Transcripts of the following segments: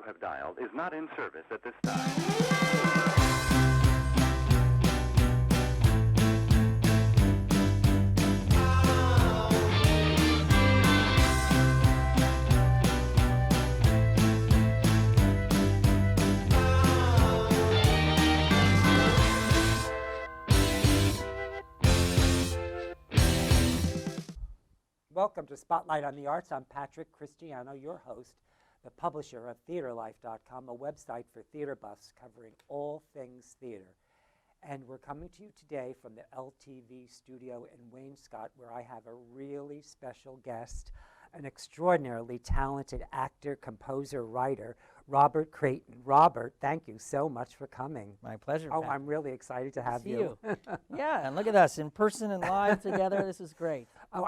have dialed is not in service at this time. Welcome to Spotlight on the Arts. I'm Patrick Christiano, your host, the publisher of TheaterLife.com, a website for theater buffs covering all things theater. And we're coming to you today from the LTV studio in Wainscott, where I have a really special guest, an extraordinarily talented actor, composer, writer, Robert Creighton. Robert, thank you so much for coming. My pleasure. Oh, Pat. I'm really excited to have See you. Yeah, and look at us in person and live together. This is great. Oh,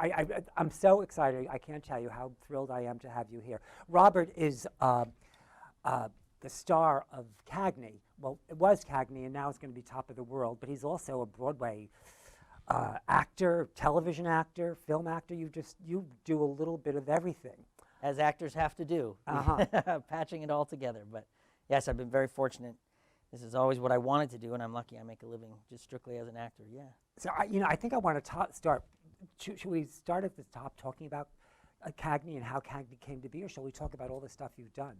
I'm so excited. I can't tell you how thrilled I am to have you here. Robert is the star of Cagney. Well, it was Cagney, and now it's going to be Top of the World, but he's also a Broadway actor, television actor, film actor. You do a little bit of everything. As actors have to do, patching it all together. But yes, I've been very fortunate. This is always what I wanted to do, and I'm lucky I make a living just strictly as an actor, yeah. So, I think I want to start. Should we start at the top talking about Cagney and how Cagney came to be, or shall we talk about all the stuff you've done?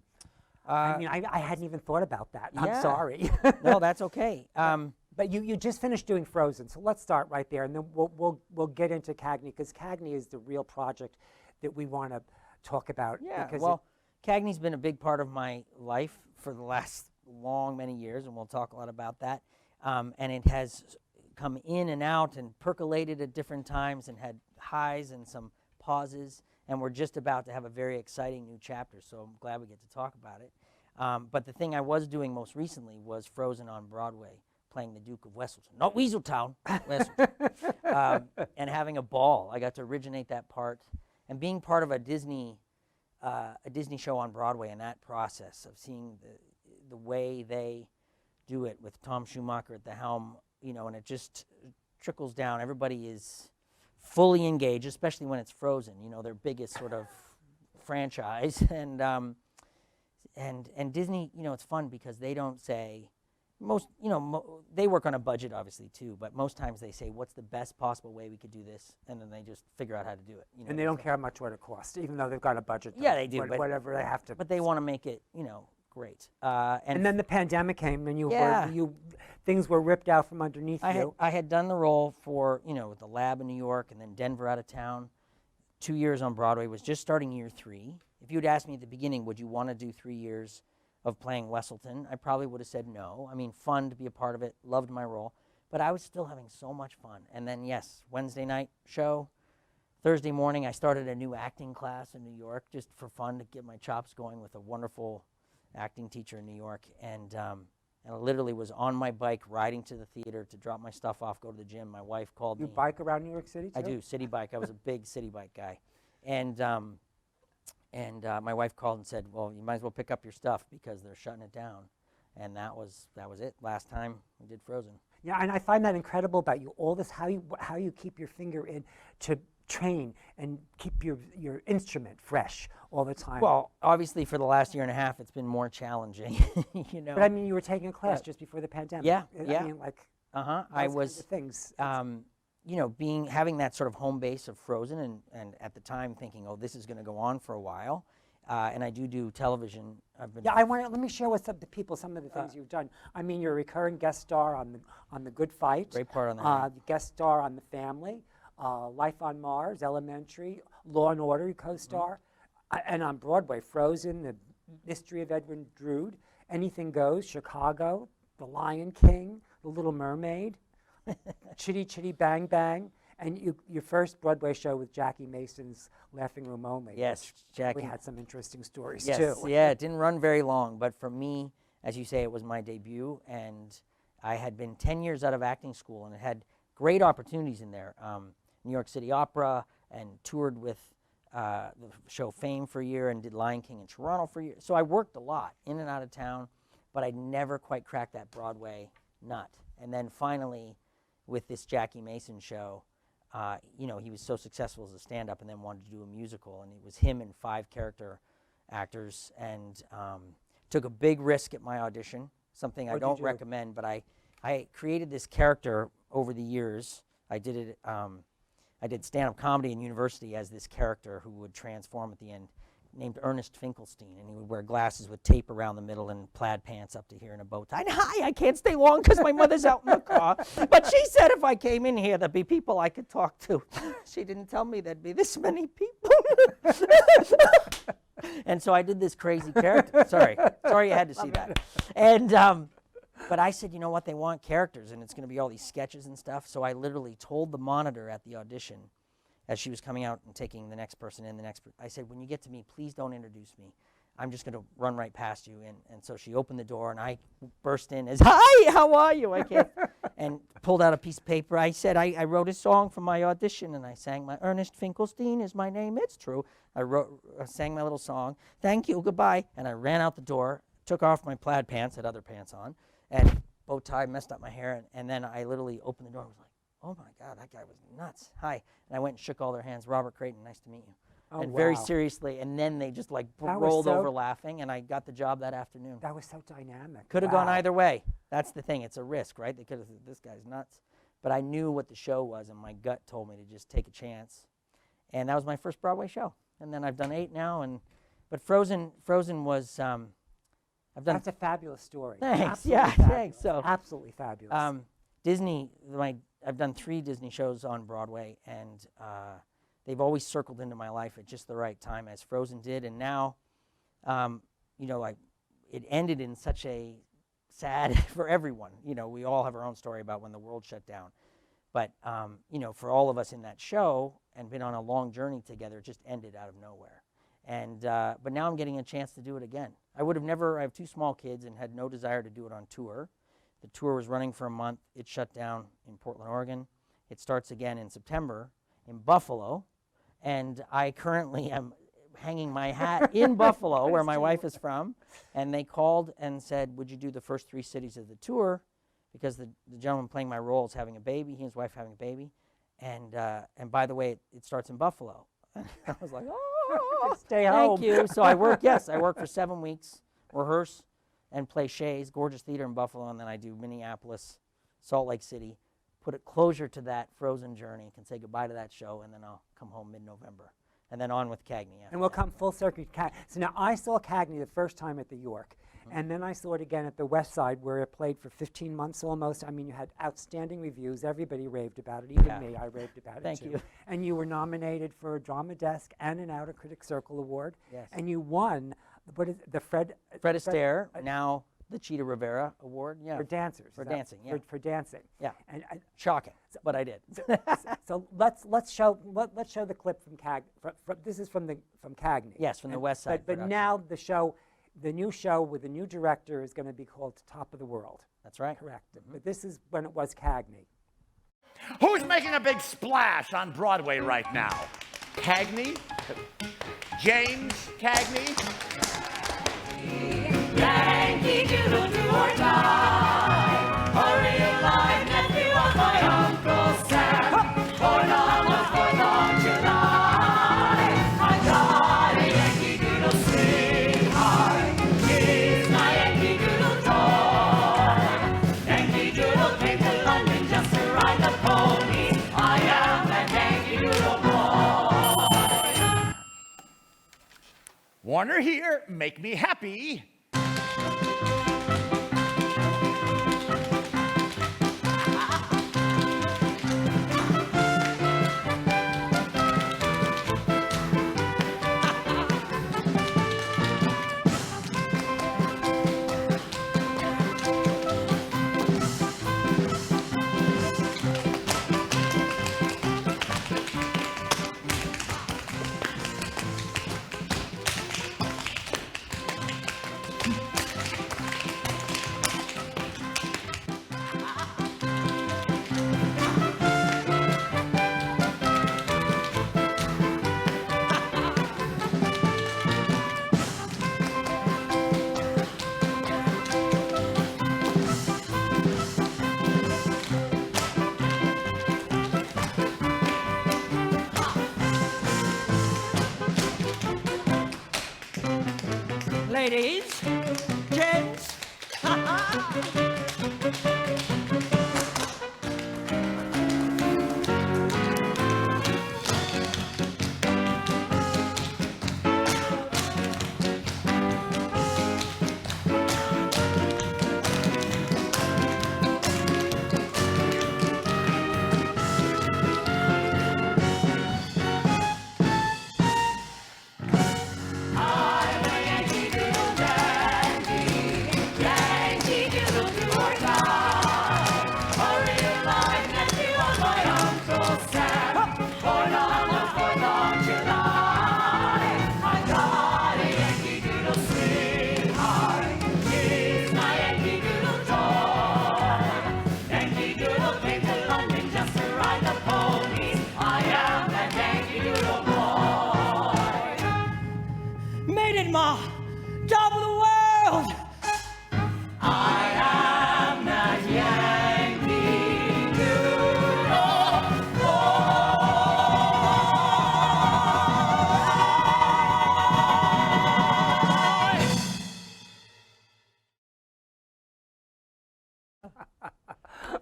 I hadn't even thought about that. Yeah. I'm sorry. No, that's okay. But you just finished doing Frozen, so let's start right there, and then we'll get into Cagney, because Cagney is the real project that we want to talk about. Yeah, well, Cagney's been a big part of my life for the last many years, and we'll talk a lot about that. And it has come in and out and percolated at different times and had highs and some pauses, and we're just about to have a very exciting new chapter, so I'm glad we get to talk about it. But the thing I was doing most recently was Frozen on Broadway, playing the Duke of Weselton, not Weaseltown, Weselton, and having a ball. I got to originate that part, and being part of a Disney show on Broadway, and that process of seeing the way they do it with Tom Schumacher at the helm, and it just trickles down. Everybody is fully engaged, especially when it's Frozen, their biggest sort of franchise. And Disney, it's fun because they don't say, they work on a budget obviously too, but most times they say, what's the best possible way we could do this? And then they just figure out how to do it. And they don't care much what it costs, even though they've got a budget. Yeah, they do. Whatever they have to. But they want to make it, great. And then the pandemic came, and things were ripped out from underneath you. I had done the role for, with the lab in New York and then Denver out of town. 2 years on Broadway, was just starting year 3. If you had asked me at the beginning, would you want to do 3 years of playing Weselton, I probably would have said no. I mean, fun to be a part of it, loved my role, but I was still having so much fun. And then, yes, Wednesday night show, Thursday morning I started a new acting class in New York just for fun to get my chops going with a wonderful acting teacher in New York. And I literally was on my bike riding to the theater to drop my stuff off, go to the gym. My wife called me. You bike around New York City too? I do, city bike. I was a big city bike guy. And my wife called and said, well, you might as well pick up your stuff because they're shutting it down. And that was it. Last time we did Frozen. Yeah, and I find that incredible about you, all this, how you keep your finger in to train and keep your instrument fresh all the time. Well, obviously for the last year and a half, it's been more challenging, But I mean, you were taking a class just before the pandemic. Yeah, I mean, like, I was, things. Having that sort of home base of Frozen and at the time thinking, oh, this is going to go on for a while. And I do television. Let me share with the people some of the things you've done. I mean, you're a recurring guest star on the Good Fight. Great part on that. Guest star on The Family, Life on Mars, Elementary, Law and Order, you co-star, and on Broadway, Frozen, The Mystery of Edwin Drood, Anything Goes, Chicago, The Lion King, The Little Mermaid, Chitty Chitty Bang Bang. And your first Broadway show with Jackie Mason's Laughing Room Only. Yes, Jackie. We had some interesting stories yes, too. Yeah, it didn't run very long, but for me, as you say, it was my debut, and I had been 10 years out of acting school, and it had great opportunities in there. New York City Opera, and toured with the show Fame for a year, and did Lion King in Toronto for a year. So I worked a lot, in and out of town, but I never quite cracked that Broadway nut. And then finally, with this Jackie Mason show, he was so successful as a stand-up and then wanted to do a musical, and it was him and 5 character actors, and took a big risk at my audition, something I What'd you don't do? recommend, but I created this character over the years. I did it. I did stand-up comedy in university as this character who would transform at the end, named Ernest Finkelstein, and he would wear glasses with tape around the middle and plaid pants up to here and a bow tie. And hi, I can't stay long because my mother's out in the car. But she said if I came in here, there'd be people I could talk to. She didn't tell me there'd be this many people. And so I did this crazy character. Sorry you had to see that. And but I said, you know what, they want characters, and it's going to be all these sketches and stuff. So I literally told the monitor at the audition, as she was coming out and taking the next person in, I said, when you get to me, please don't introduce me. I'm just going to run right past you. And so she opened the door, and I burst in as, hi, how are you? I can't, and pulled out a piece of paper. I said, I wrote a song for my audition, and I sang my Ernest Finkelstein is my name. It's true. I sang my little song. Thank you, goodbye. And I ran out the door, took off my plaid pants, had other pants on, and bow tie, messed up my hair, and then I literally opened the door and was like, oh my God, that guy was nuts. Hi. And I went and shook all their hands. Robert Creighton, nice to meet you. Oh, and very wow. seriously, and then they just like That was rolled so- over laughing, and I got the job that afternoon. That was so dynamic. Could have gone Wow. either way. That's the thing. It's a risk, right? They could have said, this guy's nuts. But I knew what the show was, and my gut told me to just take a chance. And that was my first Broadway show. And then I've done 8 now. But Frozen was, I've done. That's a fabulous story. Thanks. Absolutely Yeah, fabulous. thanks. So, absolutely fabulous. Disney, I've done 3 Disney shows on Broadway, and they've always circled into my life at just the right time, as Frozen did. And now, it ended in such a sad for everyone. We all have our own story about when the world shut down. But, for all of us in that show and been on a long journey together, it just ended out of nowhere. And but now I'm getting a chance to do it again. I have 2 small kids and had no desire to do it on tour. The tour was running for a month. It shut down in Portland, Oregon. It starts again in September in Buffalo. And I currently am hanging my hat in Buffalo, where my wife is from. And they called and said, would you do the first 3 cities of the tour? Because the gentleman playing my role is having a baby. He and his wife having a baby. And by the way, it starts in Buffalo. I was like, oh, Stay home. thank you. So I work for 7 weeks, rehearse, and play Shays, gorgeous theater in Buffalo, and then I do Minneapolis, Salt Lake City, put a closure to that Frozen journey, can say goodbye to that show, and then I'll come home mid-November. And then on with Cagney. And we'll come full circuit. So now I saw Cagney the first time at the York, and then I saw it again at the West Side, where it played for 15 months almost. I mean, you had outstanding reviews. Everybody raved about it, even me. I raved about Thank it too. you. And you were nominated for a Drama Desk and an Outer Critics Circle Award. Yes. And you won. What is the Fred Astaire, now the Cheetah Rivera Award. Yeah. for dancers? For is that- dancing, yeah. For dancing. Yeah. And Shocking, but I did. so let's show the clip from this is from Cagney. Yes, from the West Side But production. now the new show with the new director is going to be called Top of the World. That's right. Correct. But this is when it was Cagney. Who's making a big splash on Broadway right now? Cagney? James Cagney? Yankee Doodle do or die. A real live nephew of my Uncle Sam. Born on the 4th of July. I got a Yankee Doodle sweetheart. He's my Yankee Doodle toy. Yankee Doodle came to London just to ride the pony. I am that Yankee Doodle boy. Warner here, make me happy. Ladies,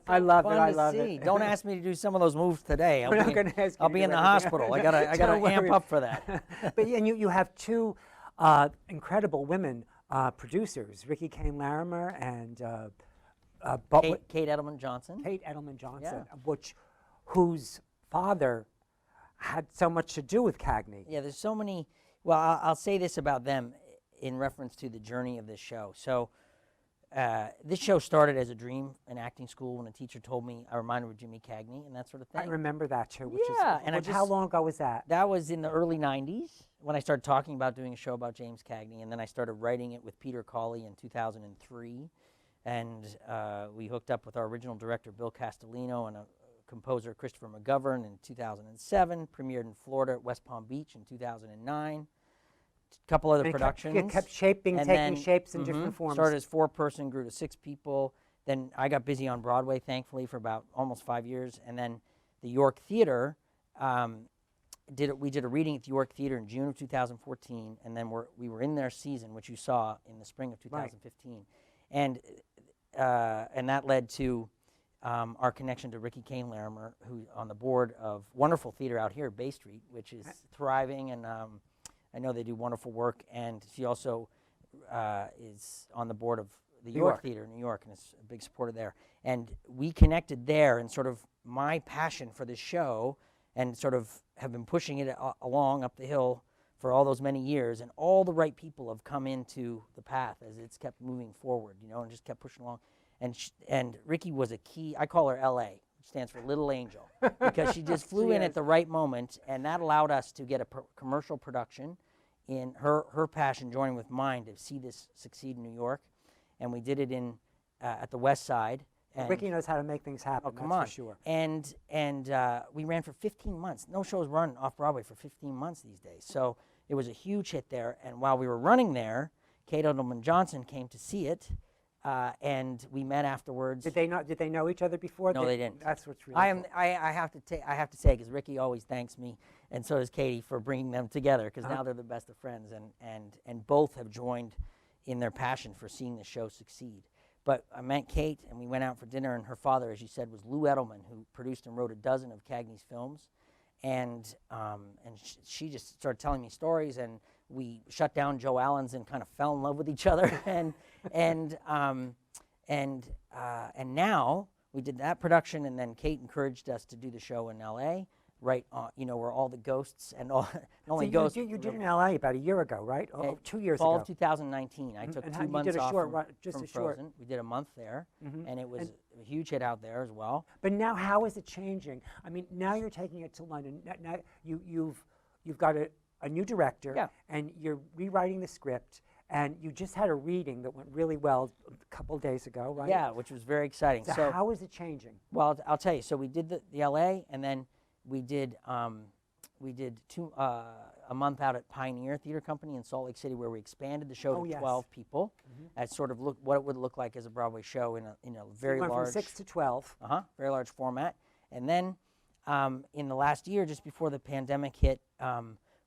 I love it. Fun I to love see. it. Don't ask me to do some of those moves today. We're not gonna ask you I'll to be do in the anything. hospital. I gotta Don't amp worry. up for that. But and you have two incredible women producers, Ricky Kane Larimer and Kate Edelman Johnson. Kate Edelman Johnson, Yeah. whose father had so much to do with Cagney. Yeah, there's so many. Well, I'll say this about them in reference to the journey of this show. So, this show started as a dream in acting school when a teacher told me I reminded her of Jimmy Cagney and that sort of thing. I remember that too. Which Yeah, is, and I how just- long ago was that? That was in the early 90s when I started talking about doing a show about James Cagney, and then I started writing it with Peter Cawley in 2003. And we hooked up with our original director, Bill Castellino, and a composer, Christopher McGovern, in 2007. Premiered in Florida at West Palm Beach in 2009. A couple other And productions. It kept shaping, And taking then, shapes in different forms. Started as 4-person, grew to 6 people. Then I got busy on Broadway, thankfully, for about almost 5 years. And then the York Theater, we did a reading at the York Theater in June of 2014, and then we were in their season, which you saw in the spring of 2015. And that led to our connection to Ricky Kane Larimer, who's on the board of wonderful theater out here, Bay Street, which is thriving, and I know they do wonderful work. And she also is on the board of the York Theater in New York, and is a big supporter there. And we connected there, and sort of my passion for this show, and sort of have been pushing it along up the hill for all those many years, and all the right people have come into the path as it's kept moving forward, and just kept pushing along. And Ricky was a key. I call her L.A., which stands for Little Angel, because she just flew in at the right moment, and that allowed us to get a commercial production in her passion joining with mine to see this succeed in New York. And we did it at the West Side. And Ricky knows how to make things happen. come that's on. for sure. And we ran for 15 months. No shows run off Broadway for 15 months these days. So it was a huge hit there. And while we were running there, Kate Edelman Johnson came to see it, and we met afterwards. Did they know each other before? No, they didn't. That's what's really. I have to say, because Ricky always thanks me, and so does Katie, for bringing them together, because now they're the best of friends, and both have joined in their passion for seeing the show succeed. But I met Kate, and we went out for dinner, and her father, as you said, was Lou Edelman, who produced and wrote a dozen of Cagney's films. And she just started telling me stories, and we shut down Joe Allen's and kind of fell in love with each other. and now we did that production, and then Kate encouraged us to do the show in L.A., right on, where all the ghosts and all, not only ghosts. You did in L.A. about a year ago, right? Oh, 2 years fall ago. of 2019. I took And 2 you months did a off short from, run, just from a short. Frozen. We did a month there, and it was a huge hit out there as well. But now, how is it changing? I mean, now you're taking it to London. Now you've got a new director, Yeah. and you're rewriting the script. And you just had a reading that went really well a couple days ago, right? Yeah, which was very exciting. So how is it changing? Well, I'll tell you. So we did the L.A., and then we did a month out at Pioneer Theater Company in Salt Lake City, where we expanded the show to 12 people, as sort of what it would look like as a Broadway show in a very Went large. from 6 to 12. Very large format. And then in the last year, just before the pandemic hit,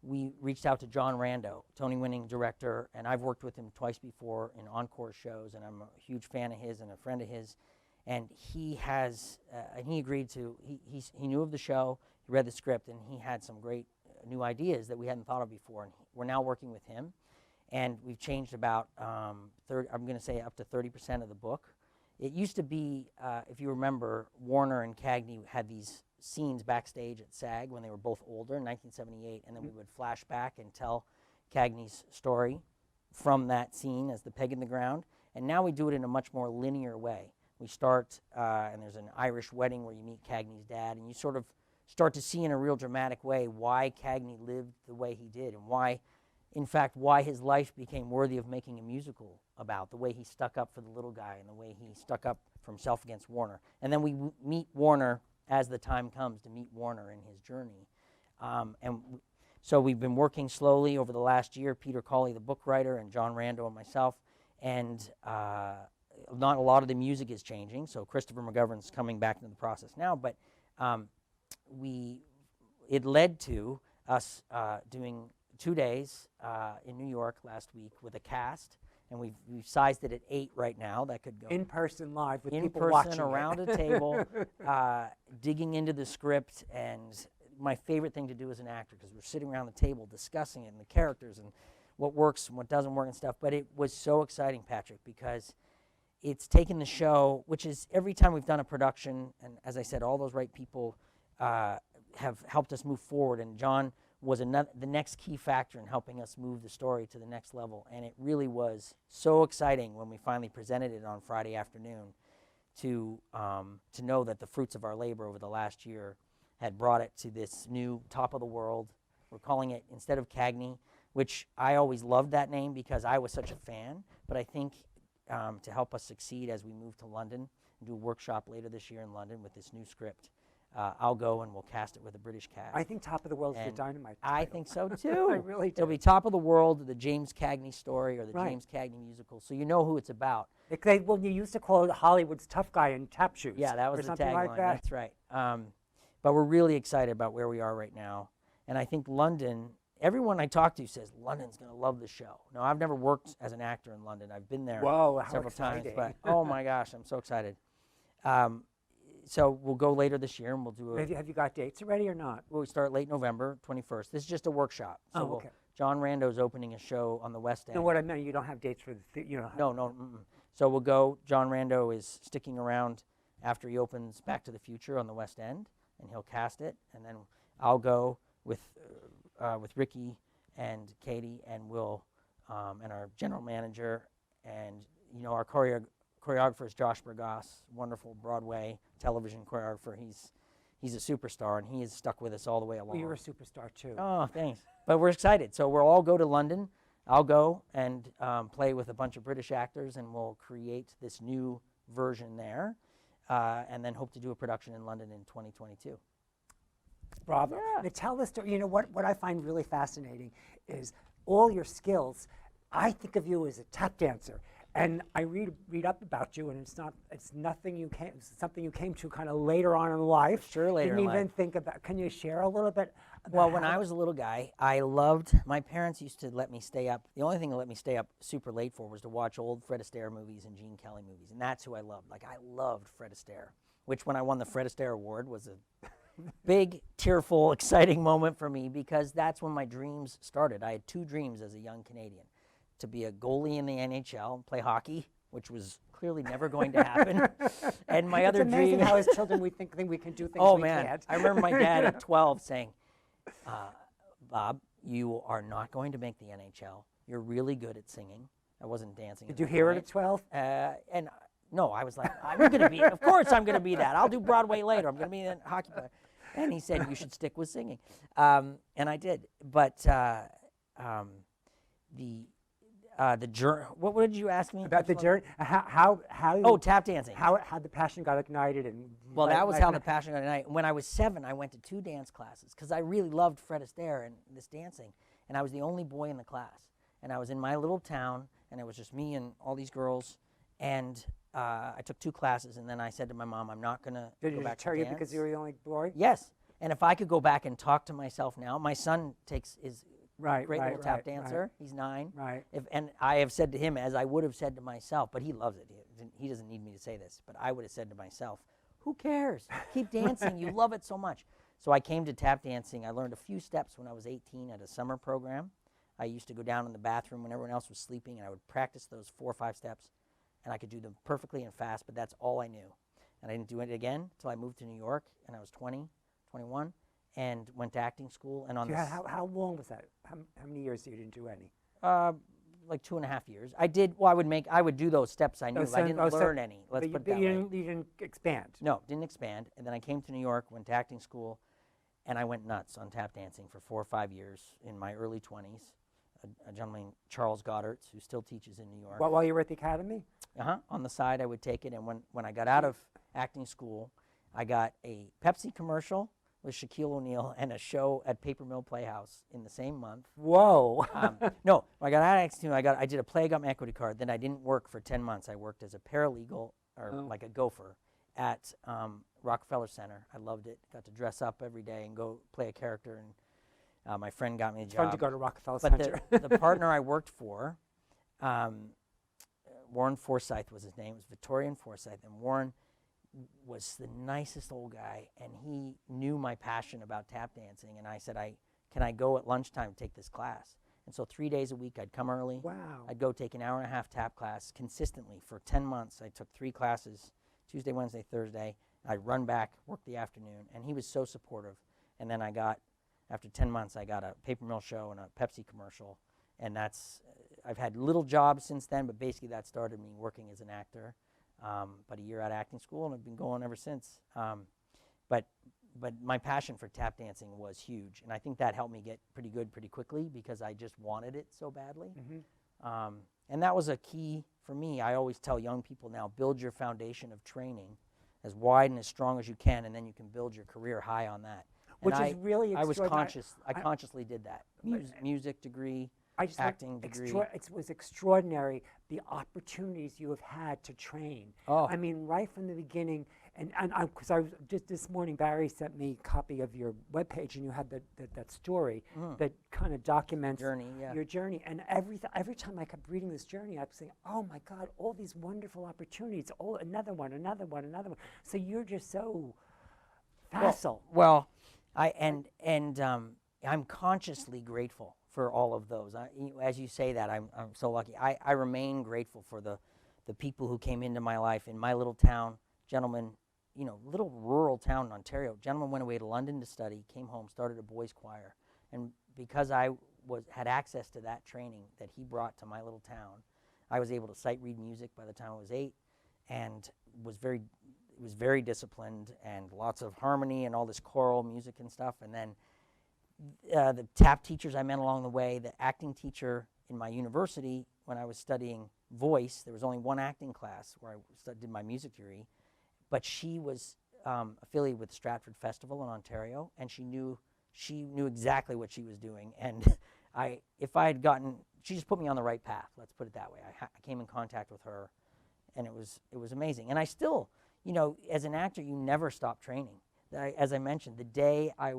we reached out to John Rando, Tony-winning director, and I've worked with him twice before in encore shows, and I'm a huge fan of his and a friend of his. And he agreed to. He knew of the show. He read the script, and he had some great new ideas that we hadn't thought of before. And we're now working with him, and we've changed about I'm going to say up to 30% of the book. It used to be, if you remember, Warner and Cagney had these scenes backstage at SAG when they were both older in 1978, and then we would flash back and tell Cagney's story from that scene as the peg in the ground. And now we do it in a much more linear way. We start, and there's an Irish wedding where you meet Cagney's dad, and you sort of start to see in a real dramatic way why Cagney lived the way he did, and why his life became worthy of making a musical about, the way he stuck up for the little guy and the way he stuck up for himself against Warner. And then we meet Warner as the time comes to meet Warner in his journey. So we've been working slowly over the last year, Peter Cawley, the book writer, and John Rando and myself, and not a lot of the music is changing, so Christopher McGovern's coming back into the process now, but it led to us doing 2 days in New York last week with a cast and we've sized it at 8 right now. That could go In person, live with in people person watching around it. a table, digging into the script. And my favorite thing to do as an actor, because we're sitting around the table discussing it and the characters and what works and what doesn't work and stuff. But it was so exciting, Patrick, because it's taken the show, which is every time we've done a production, and as I said, all those right people have helped us move forward. And John was the next key factor in helping us move the story to the next level. And it really was so exciting when we finally presented it on Friday afternoon to know that the fruits of our labor over the last year had brought it to this new top of the world. We're calling it, instead of Cagney, which I always loved that name because I was such a fan, but I think to help us succeed as we move to London and do a workshop later this year in London with this new script, I'll go and we'll cast it with a British cast. I think Top of the World is the And dynamite I title. think so too. I really do. It'll be Top of the World, the James Cagney story, or the Right. James Cagney musical, so you know who it's about. Well, you used to call it Hollywood's tough guy in tap shoes. Yeah, that was or the something tagline. like that. That's right. But we're really excited about where we are right now, and I think London. Everyone I talk to says London's going to love the show. Now, I've never worked as an actor in London. I've been there Whoa, how several times, exciting. but oh my gosh, I'm so excited. So we'll go later this year, and we'll do Have you got dates already or not? we'll start late November 21st. This is just a workshop. So Oh, okay. John Rando's opening a show on the West End. No, what I meant, you don't have dates for the you know. No. So we'll go. John Rando is sticking around after he opens Back to the Future on the West End, and he'll cast it. And then I'll go with Ricky and Katie, and we'll and our general manager, and our choreographer is Josh Bergas, wonderful Broadway television choreographer. He's a superstar, and he has stuck with us all the way along. Well, you're a superstar too. Oh, thanks. But we're excited. So we'll all go to London. I'll go and play with a bunch of British actors, and we'll create this new version there, and then hope to do a production in London in 2022. Bravo. Yeah. Now tell the story. You know what I find really fascinating is all your skills. I think of you as a tap dancer, and I read up about you, and it's something you came to kind of later on in life. Sure, later Didn't in even life. think about. Can you share a little bit? About Well, when how- I was a little guy, my parents used to let me stay up. The only thing that let me stay up super late for was to watch old Fred Astaire movies and Gene Kelly movies, and that's who I loved. Like, I loved Fred Astaire, which when I won the Fred Astaire Award was a big, tearful, exciting moment for me because that's when my dreams started. I had 2 dreams as a young Canadian: to be a goalie in the NHL and play hockey, which was clearly never going to happen. And my other it's amazing dream. how as children we think we can do things Oh we man, can't. I remember my dad at 12 saying, "Bob, you are not going to make the NHL. You're really good at singing." I wasn't dancing. Did you hear it at 12? And no, I was like, "I'm going to be. Of course, I'm going to be that. I'll do Broadway later. I'm going to be a hockey player." And he said, "You should stick with singing," and I did. But the journey. What did you ask me About the journey, how Oh, tap dancing. how the passion got ignited and Well, that was how the like- passion got ignited. When I was 7, I went to 2 dance classes because I really loved Fred Astaire and this dancing. And I was the only boy in the class. And I was in my little town, and it was just me and all these girls. And I took 2 classes, and then I said to my mom, "I'm not going to Did go it back deter to you dance." because you were the only boy? Yes. And if I could go back and talk to myself now, my son is Right, great right, little tap right, dancer. He's 9. Right. And I have said to him, as I would have said to myself, but he loves it. He doesn't need me to say this, but I would have said to myself, "Who cares? Keep dancing. You love it so much." So I came to tap dancing. I learned a few steps when I was 18 at a summer program. I used to go down in the bathroom when everyone else was sleeping, and I would practice those 4 or 5 steps, and I could do them perfectly and fast, but that's all I knew. And I didn't do it again until I moved to New York, and I was 20, 21. And went to acting school, and on You the had, how long was that? How many years you didn't do any? like 2.5 years. I did. Well, I would do those steps I knew. Those but I didn't steps- learn any. Let's but put it you, that you way. didn't, you didn't expand. No, didn't expand. And then I came to New York, went to acting school, and I went nuts on tap dancing for 4 or 5 years in my early 20s. A gentleman, Charles Goddard, who still teaches in New York. While you were at the academy? On the side, I would take it. And when I got out of acting school, I got a Pepsi commercial with Shaquille O'Neal and a show at Paper Mill Playhouse in the same month. Whoa. No, when I got out of acting, I did a play, I got my equity card. Then I didn't work for 10 months. I worked as a paralegal or like a gopher at Rockefeller Center. I loved it. Got to dress up every day and go play a character. And my friend got me a job. Fun to go to Rockefeller But Center. the partner I worked for Warren Forsyth was his name. It was Victorian Forsyth, and Warren was the nicest old guy, and he knew my passion about tap dancing, and I said, can I go at lunchtime and take this class? And so 3 days a week, I'd come early. Wow. I'd go take an hour and a half tap class consistently for 10 months. I took 3 classes, Tuesday, Wednesday, Thursday. I'd run back, work the afternoon, and he was so supportive. And then after 10 months, I got a paper mill show and a Pepsi commercial, and I've had little jobs since then, but basically that started me working as an actor. About a year out of acting school, and I've been going ever since. But my passion for tap dancing was huge, and I think that helped me get pretty good pretty quickly because I just wanted it so badly. And that was a key for me. I always tell young people now, build your foundation of training as wide and as strong as you can, and then you can build your career high on that. Which is really I was extraordinary. conscious. I consciously did that. Music degree, acting degree. It was extraordinary the opportunities you have had to train. Oh. I mean, right from the beginning, and because I was just this morning, Barry sent me a copy of your webpage, and you had that story that kind of documents your journey. And every time I kept reading this journey, I was saying, "Oh my God, all these wonderful opportunities! Oh, another one. So you're just so facile. Well, I'm consciously grateful for all of those. As you say that, I'm so lucky. I remain grateful for the people who came into my life in my little town. Gentlemen, little rural town in Ontario. Gentleman went away to London to study, came home, started a boys' choir, and because I had access to that training that he brought to my little town, I was able to sight read music by the time I was 8, and was very disciplined and lots of harmony and all this choral music and stuff. And then the tap teachers I met along the way, the acting teacher in my university when I was studying voice, there was only one acting class where I did my music degree, but she was affiliated with Stratford Festival in Ontario, and she knew exactly what she was doing. And she just put me on the right path, let's put it that way. I came in contact with her, and it was amazing. And I still, as an actor, you never stop training. As I mentioned, the day I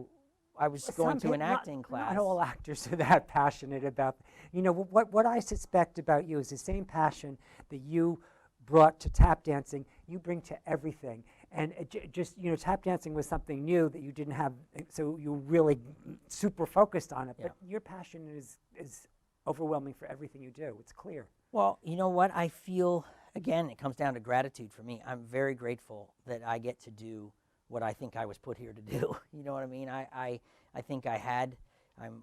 was going to an acting class. Not all actors are that passionate about. What I suspect about you is the same passion that you brought to tap dancing, you bring to everything. And tap dancing was something new that you didn't have, so you really super focused on it. Yeah. But your passion is overwhelming for everything you do. It's clear. Well, you know what? I feel, again, it comes down to gratitude for me. I'm very grateful that I get to do what I think I was put here to do. You know what I mean? I think I'm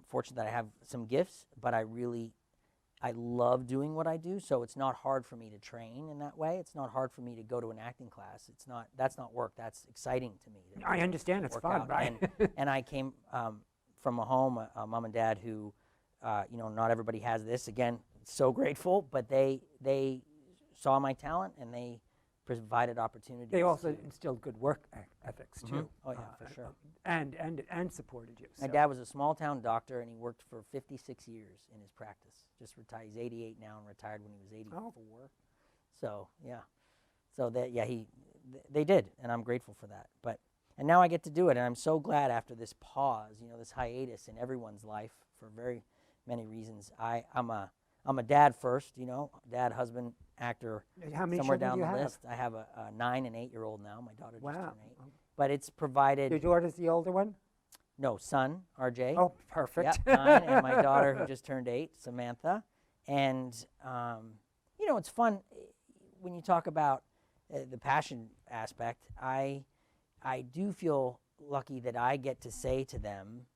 fortunate that I have some gifts, but I love doing what I do, so it's not hard for me to train in that way. It's not hard for me to go to an acting class. That's not work. That's exciting to me. I understand. It's fun, out. right? And I came from a home, a mom and dad who, not everybody has this. Again, so grateful, but they saw my talent and they provided opportunities. They also instilled good work ethics too. Oh yeah, for sure. And supported you. My dad was a small town doctor, and he worked for 56 years in his practice. Just retired. He's 88 now, and retired when he was 84. Oh. So yeah, they did, and I'm grateful for that. And now I get to do it, and I'm so glad after this pause, this hiatus in everyone's life for very many reasons. I'm a dad first, dad, husband, actor. How many somewhere children down do you the have? list. I have a 9 and 8 year old now. My daughter just turned 8. Wow. But it's provided. Your daughter's the older one? No, son, RJ. Oh, perfect. Yep, 9, and my daughter who just turned 8, Samantha. And, it's fun when you talk about the passion aspect. I do feel lucky that I get to say to them,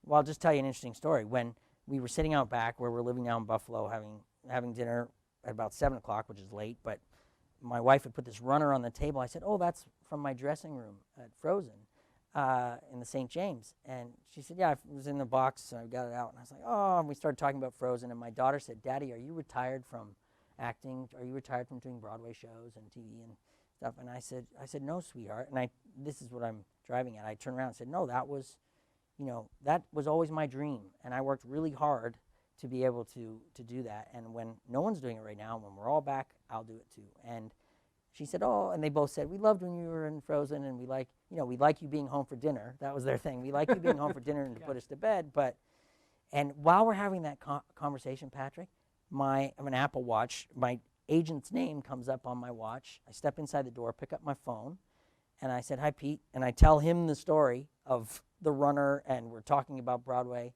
well, I'll just tell you an interesting story. When we were sitting out back where we're living now in Buffalo having dinner at about 7 o'clock, which is late, but my wife had put this runner on the table. I said, oh, that's from my dressing room at Frozen in the St. James. And she said, yeah, it was in the box, and I got it out. And I was like, oh, and we started talking about Frozen. And my daughter said, Daddy, are you retired from acting? Are you retired from doing Broadway shows and TV and stuff? And I said, no, sweetheart. And this is what I'm driving at. I turned around and said, no, that was always my dream. And I worked really hard to be able to do that. And when no one's doing it right now, when we're all back, I'll do it too. And she said, oh, and they both said, we loved when you were in Frozen, and we like you being home for dinner. That was their thing. We like you being home for dinner and to put us to bed. And while we're having that conversation, Patrick, I have an Apple Watch. agent's name comes up on my watch. I step inside the door, pick up my phone, and I said, "Hi, Pete." And I tell him the story of the runner, and we're talking about Broadway.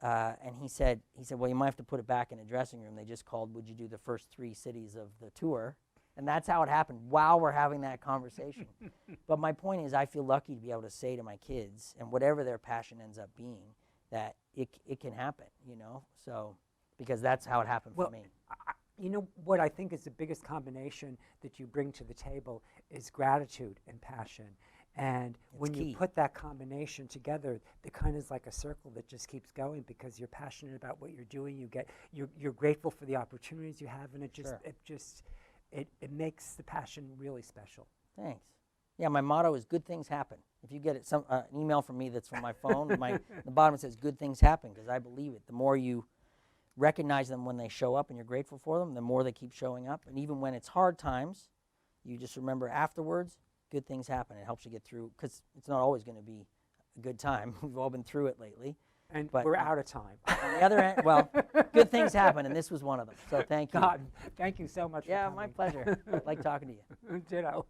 And he said, "Well, you might have to put it back in a dressing room. They just called, would you do the first 3 cities of the tour?" And that's how it happened while we're having that conversation. But my point is, I feel lucky to be able to say to my kids, and whatever their passion ends up being, that it can happen, you know? So, because that's how it happened for me. You know what I think is the biggest combination that you bring to the table is gratitude and passion. And when key. you put that combination together, it kind of is like a circle that just keeps going because you're passionate about what you're doing. You're grateful for the opportunities you have, and it makes the passion really special. Thanks. Yeah, my motto is good things happen. If you get an email from me that's from my phone, the bottom says good things happen, because I believe it. The more you recognize them when they show up and you're grateful for them, the more they keep showing up. And even when it's hard times, you just remember afterwards, good things happen. It helps you get through, because it's not always going to be a good time. We've all been through it lately. And But we're out of time. on the other end, well, good things happen, and this was one of them. So thank you. God, thank you so much Yeah, for my coming. pleasure. I like talking to you. Ditto.